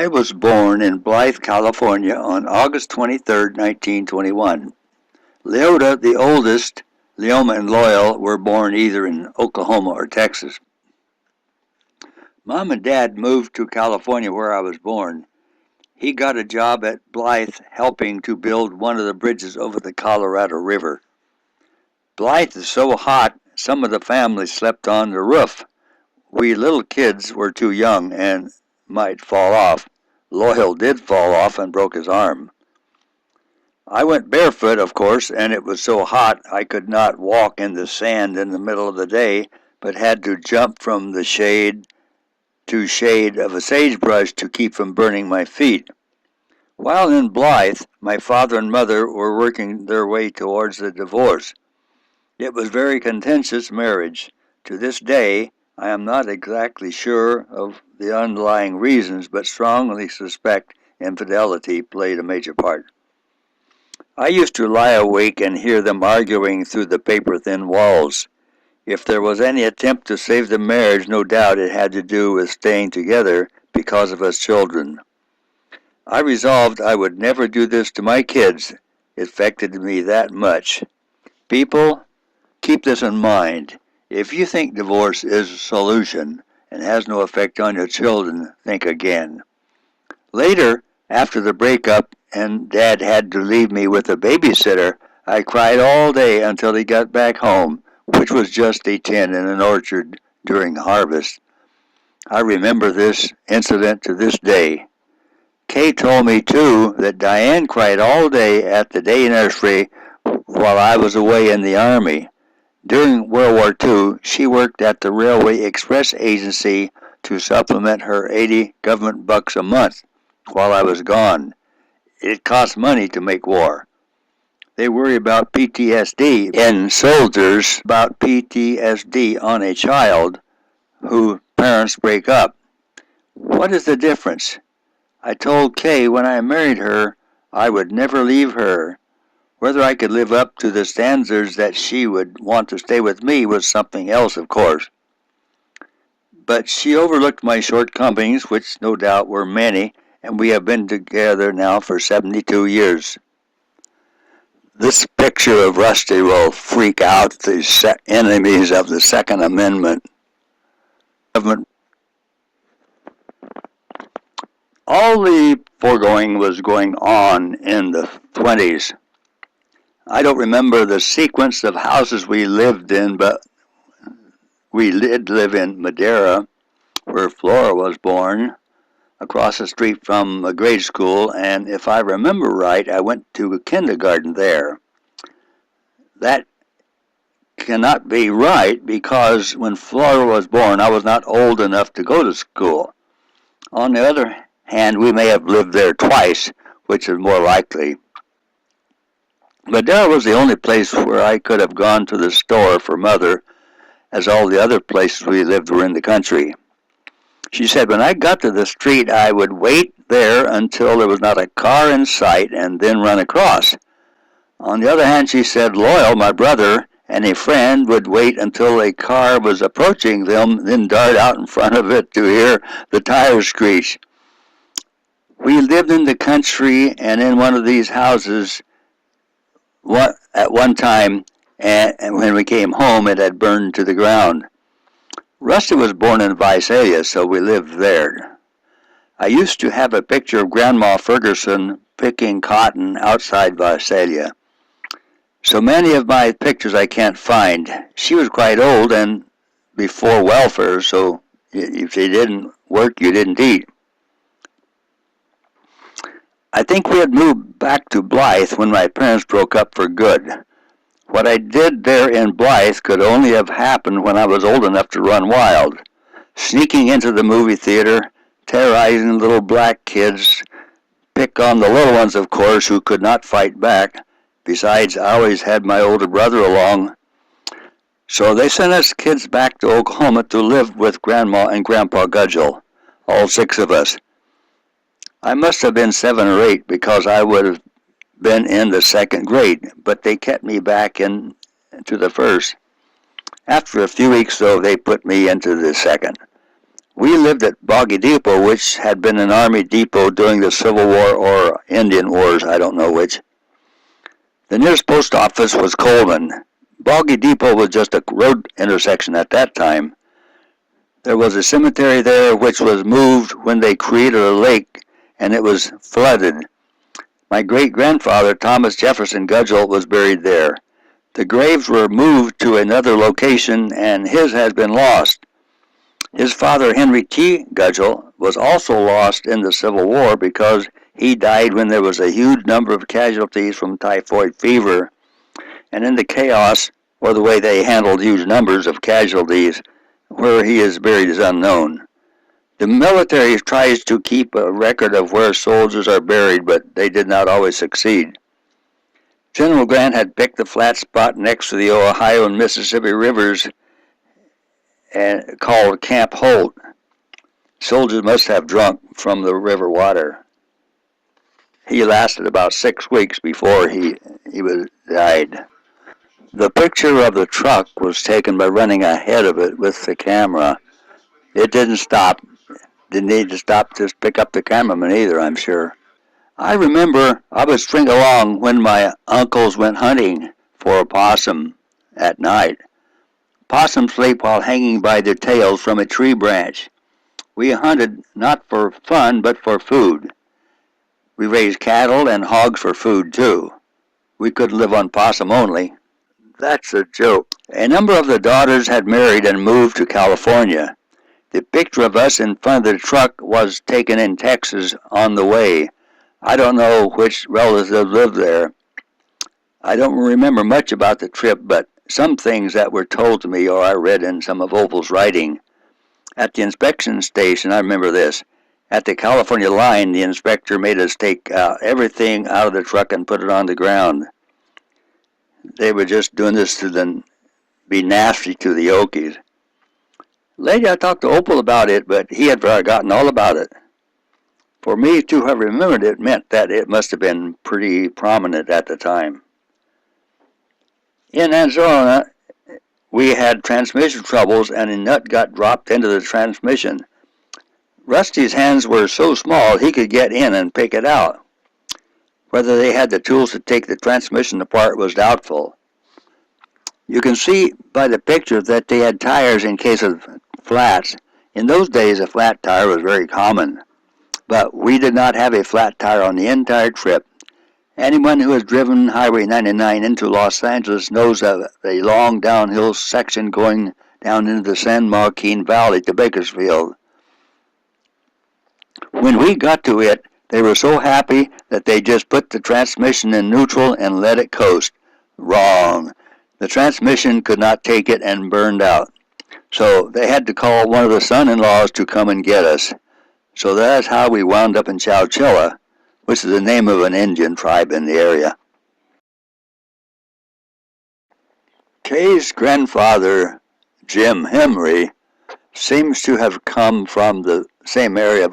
I was born in Blythe, California on August 23, 1921. Leota, the oldest, Leoma and Loyal were born either in Oklahoma or Texas. Mom and Dad moved to California where I was born. He got a job at Blythe helping to build one of the bridges over the Colorado River. Blythe is so hot, some of the family slept on the roof. We little kids were too young and might fall off. Loyal did fall off and broke his arm. I went barefoot, of course, and it was so hot I could not walk in the sand in the middle of the day, but had to jump from the shade to shade of a sagebrush to keep from burning my feet. While in Blythe, my father and mother were working their way towards a divorce. It was a very contentious marriage. To this day, I am not exactly sure of the underlying reasons, but strongly suspect infidelity played a major part. I used to lie awake and hear them arguing through the paper-thin walls. If there was any attempt to save the marriage, no doubt it had to do with staying together because of us children. I resolved I would never do this to my kids. It affected me that much. People, keep this in mind. If you think divorce is a solution and has no effect on your children, think again. Later, after the breakup and Dad had to leave me with a babysitter, I cried all day until he got back home, which was just a tin in an orchard during harvest. I remember this incident to this day. Kay told me, too, that Diane cried all day at the day nursery while I was away in the Army. During World War II, she worked at the Railway Express Agency to supplement her 80 government bucks a month while I was gone. It cost money to make war. They worry about PTSD in soldiers, about PTSD on a child whose parents break up. What is the difference? I told Kay when I married her I would never leave her. Whether I could live up to the standards that she would want to stay with me was something else, of course. But she overlooked my shortcomings, which no doubt were many, and we have been together now for 72 years. This picture of Rusty will freak out the enemies of the Second Amendment. All the foregoing was going on in the 20s. I don't remember the sequence of houses we lived in, but we did live in Madera, where Flora was born, across the street from a grade school, and if I remember right, I went to kindergarten there. That cannot be right because when Flora was born, I was not old enough to go to school. On the other hand, we may have lived there twice, which is more likely. Madera was the only place where I could have gone to the store for Mother, as all the other places we lived were in the country. She said when I got to the street, I would wait there until there was not a car in sight and then run across. On the other hand, she said Loyal, my brother, and a friend would wait until a car was approaching them, then dart out in front of it to hear the tires screech. We lived in the country and in one of these houses at one time, and when we came home, it had burned to the ground. Rusty was born in Visalia, so we lived there. I used to have a picture of Grandma Ferguson picking cotton outside Visalia. So many of my pictures I can't find. She was quite old and before welfare, so if you didn't work, you didn't eat. I think we had moved back to Blythe when my parents broke up for good. What I did there in Blythe could only have happened when I was old enough to run wild. Sneaking into the movie theater, terrorizing little black kids, pick on the little ones, of course, who could not fight back. Besides, I always had my older brother along. So they sent us kids back to Oklahoma to live with Grandma and Grandpa Gudgel, all 6 of us. I must have been 7 or 8 because I would have been in the 2nd grade, but they kept me back into the 1st. After a few weeks, though, they put me into the 2nd. We lived at Boggy Depot, which had been an army depot during the Civil War or Indian Wars, I don't know which. The nearest post office was Coleman. Boggy Depot was just a road intersection at that time. There was a cemetery there which was moved when they created a lake, and it was flooded. My great-grandfather, Thomas Jefferson Gudgel, was buried there. The graves were moved to another location, and his has been lost. His father, Henry T. Gudgel, was also lost in the Civil War because he died when there was a huge number of casualties from typhoid fever. And in the chaos, or the way they handled huge numbers of casualties, where he is buried is unknown. The military tries to keep a record of where soldiers are buried, but they did not always succeed. General Grant had picked the flat spot next to the Ohio and Mississippi rivers and called Camp Holt. Soldiers must have drunk from the river water. He lasted about 6 weeks before he died. The picture of the truck was taken by running ahead of it with the camera. It didn't stop. Didn't need to stop to pick up the cameraman either, I'm sure. I remember I would string along when my uncles went hunting for a possum at night. Possums sleep while hanging by their tails from a tree branch. We hunted not for fun, but for food. We raised cattle and hogs for food, too. We couldn't live on possum only. That's a joke. A number of the daughters had married and moved to California. The picture of us in front of the truck was taken in Texas on the way. I don't know which relatives lived there. I don't remember much about the trip, but some things that were told to me or I read in some of Opal's writing. At the inspection station, I remember this. At the California line, the inspector made us take everything out of the truck and put it on the ground. They were just doing this to then be nasty to the Okies. Later I talked to Opal about it, but he had forgotten all about it. For me to have remembered it meant that it must have been pretty prominent at the time. In Arizona, we had transmission troubles and a nut got dropped into the transmission. Rusty's hands were so small he could get in and pick it out. Whether they had the tools to take the transmission apart was doubtful. You can see by the picture that they had tires in case of flats. In those days, a flat tire was very common, but we did not have a flat tire on the entire trip. Anyone who has driven Highway 99 into Los Angeles knows of a long downhill section going down into the San Joaquin Valley to Bakersfield. When we got to it, they were so happy that they just put the transmission in neutral and let it coast. Wrong. The transmission could not take it and burned out. So they had to call one of the son-in-laws to come and get us. So that's how we wound up in Chowchilla, which is the name of an Indian tribe in the area. Kay's grandfather, Jim Henry, seems to have come from the same area